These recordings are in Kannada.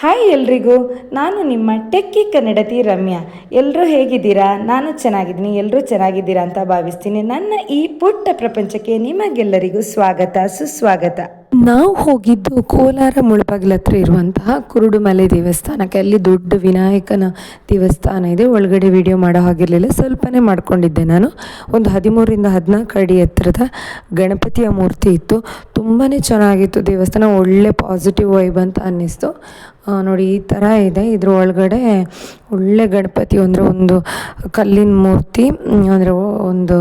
ಹಾಯ್ ಎಲ್ರಿಗೂ, ನಾನು ನಿಮ್ಮ ಟೆಕ್ಕಿ ಕನ್ನಡತಿ ರಮ್ಯಾ. ಎಲ್ಲರೂ ಹೇಗಿದ್ದೀರಾ? ನಾನು ಚೆನ್ನಾಗಿದ್ದೀನಿ, ಎಲ್ಲರೂ ಚೆನ್ನಾಗಿದ್ದೀರಾ ಅಂತ ಭಾವಿಸ್ತೀನಿ. ನನ್ನ ಈ ಪುಟ್ಟ ಪ್ರಪಂಚಕ್ಕೆ ನಿಮಗೆಲ್ಲರಿಗೂ ಸ್ವಾಗತ, ಸುಸ್ವಾಗತ. ನಾವು ಹೋಗಿದ್ದು ಕೋಲಾರ ಮುಳಬಾಗಿಲ ಹತ್ರ ಇರುವಂತಹ ಕುರುಡುಮಲೆ ದೇವಸ್ಥಾನಕ್ಕೆ. ಅಲ್ಲಿ ದೊಡ್ಡ ವಿನಾಯಕನ ದೇವಸ್ಥಾನ ಇದೆ. ಒಳಗಡೆ ವಿಡಿಯೋ ಮಾಡೋ ಹಾಗಿರಲಿಲ್ಲ, ಸ್ವಲ್ಪನೇ ಮಾಡ್ಕೊಂಡಿದ್ದೆ ನಾನು. ಒಂದು 13-14 ಅಡಿ ಎತ್ತರದ ಗಣಪತಿಯ ಮೂರ್ತಿ ಇತ್ತು. ತುಂಬಾ ಚೆನ್ನಾಗಿತ್ತು ದೇವಸ್ಥಾನ. ಒಳ್ಳೆ ಪಾಸಿಟಿವ್ ವೈಬ್ ಅಂತ ಅನ್ನಿಸ್ತು. ನೋಡಿ, ಈ ಥರ ಇದೆ. ಇದ್ರ ಒಳಗಡೆ ಒಳ್ಳೆ ಗಣಪತಿ ಅಂದರೆ ಒಂದು ಕಲ್ಲಿನ ಮೂರ್ತಿ, ಅಂದರೆ ಒಂದು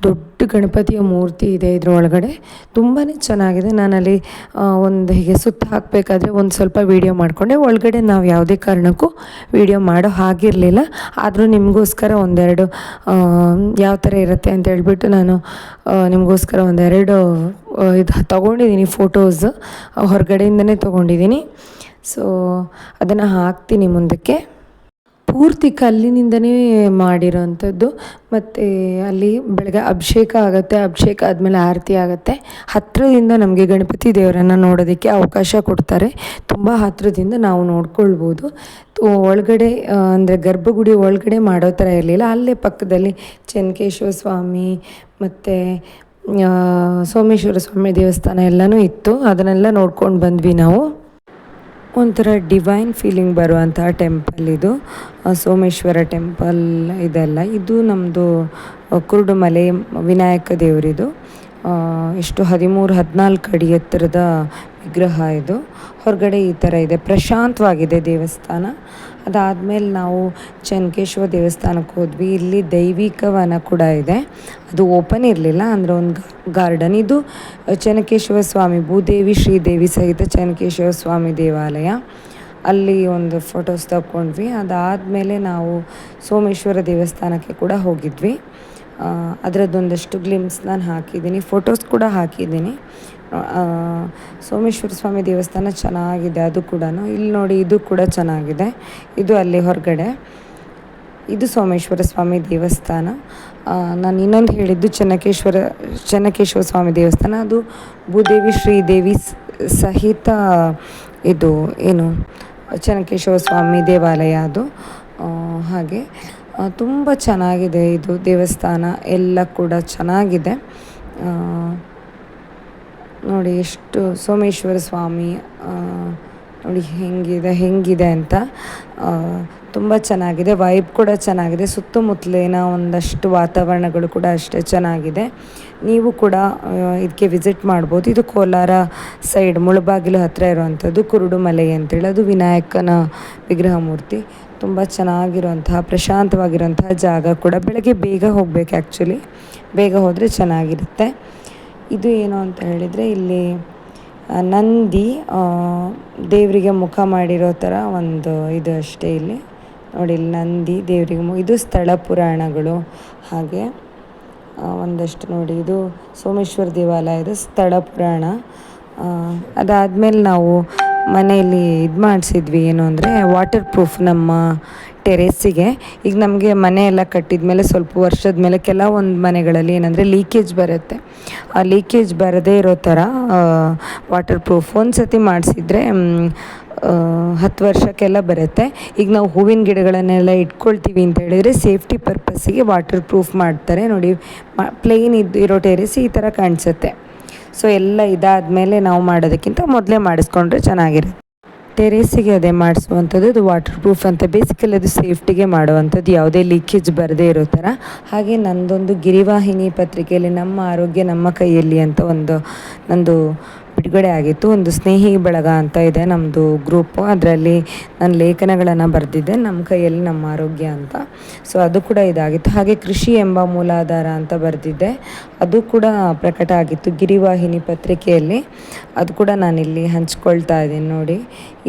ದೊಡ್ಡ ಗಣಪತಿಯ ಮೂರ್ತಿ ಇದೆ ಇದ್ರ ಒಳಗಡೆ. ತುಂಬಾ ಚೆನ್ನಾಗಿದೆ. ನಾನಲ್ಲಿ ಒಂದು ಹೀಗೆ ಸುತ್ತ ಹಾಕಬೇಕಾದ್ರೆ ಒಂದು ಸ್ವಲ್ಪ ವೀಡಿಯೋ ಮಾಡಿಕೊಂಡೆ. ಒಳಗಡೆ ನಾವು ಯಾವುದೇ ಕಾರಣಕ್ಕೂ ವೀಡಿಯೋ ಮಾಡೋ ಹಾಗಿರಲಿಲ್ಲ. ಆದರೂ ನಿಮಗೋಸ್ಕರ ಒಂದೆರಡು ಯಾವ ಥರ ಇರುತ್ತೆ ಅಂತ ಹೇಳ್ಬಿಟ್ಟು ನಾನು ನಿಮಗೋಸ್ಕರ ಒಂದೆರಡು ಇದು ತೊಗೊಂಡಿದ್ದೀನಿ. ಫೋಟೋಸ್ ಹೊರಗಡೆಯಿಂದನೇ ತೊಗೊಂಡಿದ್ದೀನಿ. ಸೊ ಅದನ್ನು ಹಾಕ್ತೀನಿ ಮುಂದಕ್ಕೆ. ಪೂರ್ತಿ ಕಲ್ಲಿನಿಂದನೇ ಮಾಡಿರೋವಂಥದ್ದು. ಮತ್ತು ಅಲ್ಲಿ ಬೆಳಗ್ಗೆ ಅಭಿಷೇಕ ಆಗುತ್ತೆ. ಅಭಿಷೇಕ ಆದಮೇಲೆ ಆರತಿ ಆಗುತ್ತೆ. ಹತ್ತಿರದಿಂದ ನಮಗೆ ಗಣಪತಿ ದೇವರನ್ನು ನೋಡೋದಕ್ಕೆ ಅವಕಾಶ ಕೊಡ್ತಾರೆ. ತುಂಬ ಹತ್ತಿರದಿಂದ ನಾವು ನೋಡ್ಕೊಳ್ಬೋದು. ಒಳಗಡೆ ಅಂದರೆ ಗರ್ಭಗುಡಿ ಒಳಗಡೆ ಮಾಡೋ ಥರ ಇರಲಿಲ್ಲ. ಅಲ್ಲೇ ಪಕ್ಕದಲ್ಲಿ ಚೆನ್ನಕೇಶವ ಸ್ವಾಮಿ ಮತ್ತು ಸೋಮೇಶ್ವರ ಸ್ವಾಮಿ ದೇವಸ್ಥಾನ ಎಲ್ಲನೂ ಇತ್ತು. ಅದನ್ನೆಲ್ಲ ನೋಡ್ಕೊಂಡು ಬಂದ್ವಿ ನಾವು. ಒಂಥರ ಡಿವೈನ್ ಫೀಲಿಂಗ್ ಬರುವಂತಹ ಟೆಂಪಲ್ ಇದು, ಸೋಮೇಶ್ವರ ಟೆಂಪಲ್ ಇದೆಲ್ಲ. ಇದು ನಮ್ಮದು ಕುರುಡುಮಲೆ ವಿನಾಯಕ ದೇವರಿದು. ಎಷ್ಟು 13-14 ಅಡಿ ಎತ್ತರದ ವಿಗ್ರಹ ಇದು. ಹೊರಗಡೆ ಈ ಥರ ಇದೆ, ಪ್ರಶಾಂತವಾಗಿದೆ ದೇವಸ್ಥಾನ. ಅದಾದಮೇಲೆ ನಾವು ಚೆನ್ನಕೇಶವ ದೇವಸ್ಥಾನಕ್ಕೆ ಹೋದ್ವಿ. ಇಲ್ಲಿ ದೈವಿಕ ವನ ಕೂಡ ಇದೆ. ಅದು ಓಪನ್ ಇರಲಿಲ್ಲ, ಅಂದರೆ ಒಂದು ಗಾರ್ಡನ್. ಇದು ಚೆನ್ನಕೇಶವ ಸ್ವಾಮಿ, ಭೂದೇವಿ ಶ್ರೀದೇವಿ ಸಹಿತ ಚೆನ್ನಕೇಶವ ಸ್ವಾಮಿ ದೇವಾಲಯ. ಅಲ್ಲಿ ಒಂದು ಫೋಟೋಸ್ ತಗೊಂಡ್ವಿ. ಅದಾದಮೇಲೆ ನಾವು ಸೋಮೇಶ್ವರ ದೇವಸ್ಥಾನಕ್ಕೆ ಕೂಡ ಹೋಗಿದ್ವಿ. ಅದರದ್ದೊಂದಷ್ಟು ಗ್ಲಿಮ್ಸ್ ನಾನು ಹಾಕಿದ್ದೀನಿ, ಫೋಟೋಸ್ ಕೂಡ ಹಾಕಿದ್ದೀನಿ. ಸೋಮೇಶ್ವರ ಸ್ವಾಮಿ ದೇವಸ್ಥಾನ ಚೆನ್ನಾಗಿದೆ ಅದು ಕೂಡ. ಇಲ್ಲಿ ನೋಡಿ, ಇದು ಕೂಡ ಚೆನ್ನಾಗಿದೆ. ಇದು ಅಲ್ಲಿ ಹೊರಗಡೆ, ಇದು ಸೋಮೇಶ್ವರ ಸ್ವಾಮಿ ದೇವಸ್ಥಾನ. ನಾನು ಇನ್ನೊಂದು ಹೇಳಿದ್ದು ಚೆನ್ನಕೇಶವ ಸ್ವಾಮಿ ದೇವಸ್ಥಾನ. ಅದು ಭೂದೇವಿ ಶ್ರೀದೇವಿ ಸಹಿತ ಇದು ಏನು ಚೆನ್ನಕೇಶವ ಸ್ವಾಮಿ ದೇವಾಲಯ ಅದು. ಹಾಗೆ ತುಂಬ ಚೆನ್ನಾಗಿದೆ ಇದು ದೇವಸ್ಥಾನ ಎಲ್ಲ ಕೂಡ ಚೆನ್ನಾಗಿದೆ. ನೋಡಿ ಎಷ್ಟು ಸೋಮೇಶ್ವರ ಸ್ವಾಮಿ ನೋಡಿ ಹೆಂಗಿದೆ ಅಂತ. ತುಂಬ ಚೆನ್ನಾಗಿದೆ, ವೈಬ್ ಕೂಡ ಚೆನ್ನಾಗಿದೆ. ಸುತ್ತಮುತ್ತಲಿನ ಒಂದಷ್ಟು ವಾತಾವರಣಗಳು ಕೂಡ ಅಷ್ಟೇ ಚೆನ್ನಾಗಿದೆ. ನೀವು ಕೂಡ ಇದಕ್ಕೆ ವಿಸಿಟ್ ಮಾಡ್ಬೋದು. ಇದು ಕೋಲಾರ ಸೈಡ್ ಮುಳಬಾಗಿಲು ಹತ್ತಿರ ಇರುವಂಥದ್ದು ಕುರುಡುಮಲೆ ಅಂತೇಳಿ. ಅದು ವಿನಾಯಕನ ವಿಗ್ರಹ ಮೂರ್ತಿ. ತುಂಬ ಚೆನ್ನಾಗಿರುವಂತಹ ಪ್ರಶಾಂತವಾಗಿರುವಂತಹ ಜಾಗ ಕೂಡ. ಬೆಳಗ್ಗೆ ಬೇಗ ಹೋಗಬೇಕು, ಆ್ಯಕ್ಚುಲಿ ಬೇಗ ಹೋದರೆ ಚೆನ್ನಾಗಿರುತ್ತೆ. ಇದು ಏನು ಅಂತ ಹೇಳಿದರೆ, ಇಲ್ಲಿ ನಂದಿ ದೇವರಿಗೆ ಮುಖ ಮಾಡಿರೋ ಥರ ಒಂದು ಇದು ಅಷ್ಟೇ. ಇಲ್ಲಿ ನೋಡಿ, ಇಲ್ಲಿ ನಂದಿ ದೇವರಿಗೆ ಇದು ಸ್ಥಳ ಪುರಾಣಗಳು. ಹಾಗೆ ಒಂದಷ್ಟು ನೋಡಿ, ಇದು ಸೋಮೇಶ್ವರ ದೇವಾಲಯದ ಸ್ಥಳ ಪುರಾಣ. ಅದಾದಮೇಲೆ ನಾವು ಮನೆಯಲ್ಲಿ ಇದು ಮಾಡಿಸಿದ್ವಿ, ಏನು ಅಂದರೆ ವಾಟರ್ ಪ್ರೂಫ್ ನಮ್ಮ ಟೆರೇಸಿಗೆ. ಈಗ ನಮಗೆ ಮನೆ ಎಲ್ಲ ಕಟ್ಟಿದ ಮೇಲೆ ಸ್ವಲ್ಪ ವರ್ಷದ ಮೇಲೆ ಕೆಲವೊಂದು ಮನೆಗಳಲ್ಲಿ ಏನಂದರೆ ಲೀಕೇಜ್ ಬರುತ್ತೆ. ಆ ಲೀಕೇಜ್ ಬರದೇ ಇರೋ ಥರ ವಾಟರ್ ಪ್ರೂಫ್ ಒಂದು ಸತಿ ಮಾಡಿಸಿದ್ರೆ 10 ವರ್ಷಕ್ಕೆಲ್ಲ ಬರುತ್ತೆ. ಈಗ ನಾವು ಹೂವಿನ ಗಿಡಗಳನ್ನೆಲ್ಲ ಇಟ್ಕೊಳ್ತೀವಿ ಅಂತ ಹೇಳಿದರೆ ಸೇಫ್ಟಿ ಪರ್ಪಸ್ಸಿಗೆ ವಾಟರ್ ಪ್ರೂಫ್ ಮಾಡ್ತಾರೆ. ನೋಡಿ, ಪ್ಲೇನ್ ಇರೋ ಟೆರೇಸ್ ಈ ಥರ ಕಾಣಿಸುತ್ತೆ. ಸೊ ಎಲ್ಲ ಇದಾದಮೇಲೆ ನಾವು ಮಾಡೋದಕ್ಕಿಂತ ಮೊದಲೇ ಮಾಡಿಸ್ಕೊಂಡ್ರೆ ಚೆನ್ನಾಗಿರುತ್ತೆ. ಟೆರೇಸಿಗೆ ಅದೇ ಮಾಡಿಸುವಂಥದ್ದು. ಅದು ವಾಟರ್ ಪ್ರೂಫ್ ಅಂತ. ಬೇಸಿಕಲಿ ಅದು ಸೇಫ್ಟಿಗೆ ಮಾಡುವಂಥದ್ದು, ಯಾವುದೇ ಲೀಕೇಜ್ ಬರದೇ ಇರೋ ಥರ. ಹಾಗೆ ನಂದೊಂದು ಗಿರಿವಾಹಿನಿ ಪತ್ರಿಕೆಯಲ್ಲಿ ನಮ್ಮ ಆರೋಗ್ಯ ನಮ್ಮ ಕೈಯಲ್ಲಿ ಅಂತ ನಂದು ಬಿಡುಗಡೆ ಆಗಿತ್ತು. ಒಂದು ಸ್ನೇಹಿ ಬಳಗ ಅಂತ ಇದೆ ನಮ್ಮದು ಗ್ರೂಪು. ಅದರಲ್ಲಿ ನಾನು ಲೇಖನಗಳನ್ನು ಬರೆದಿದ್ದೆ, ನಮ್ಮ ಕೈಯಲ್ಲಿ ನಮ್ಮ ಆರೋಗ್ಯ ಅಂತ. ಸೊ ಅದು ಕೂಡ ಇದಾಗಿತ್ತು. ಹಾಗೆ ಕೃಷಿ ಎಂಬ ಮೂಲಾಧಾರ ಅಂತ ಬರೆದಿದ್ದೆ, ಅದು ಕೂಡ ಪ್ರಕಟ ಆಗಿತ್ತು ಗಿರಿವಾಹಿನಿ ಪತ್ರಿಕೆಯಲ್ಲಿ. ಅದು ಕೂಡ ನಾನಿಲ್ಲಿ ಹಂಚ್ಕೊಳ್ತಾ ಇದ್ದೀನಿ. ನೋಡಿ,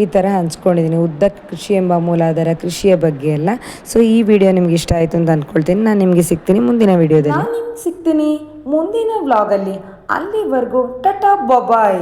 ಈ ಥರ ಹಂಚ್ಕೊಂಡಿದ್ದೀನಿ ಉದ್ದಕ್ಕೆ ಕೃಷಿ ಎಂಬ ಮೂಲಾಧಾರ, ಕೃಷಿಯ ಬಗ್ಗೆ ಎಲ್ಲ. ಸೊ ಈ ವಿಡಿಯೋ ನಿಮ್ಗೆ ಇಷ್ಟ ಆಯಿತು ಅಂತ ಅಂದ್ಕೊಳ್ತೀನಿ. ನಾನು ನಿಮಗೆ ಸಿಗ್ತೀನಿ ಮುಂದಿನ ವಿಡಿಯೋದಲ್ಲಿ. ನಾನು ನಿಮ್ಗೆ ಸಿಗ್ತೀನಿ ಮುಂದಿನ ವ್ಲಾಗಲ್ಲಿ. ಅಲ್ಲಿವರೆಗೂ ಟಾಟಾ ಬಾಯ್.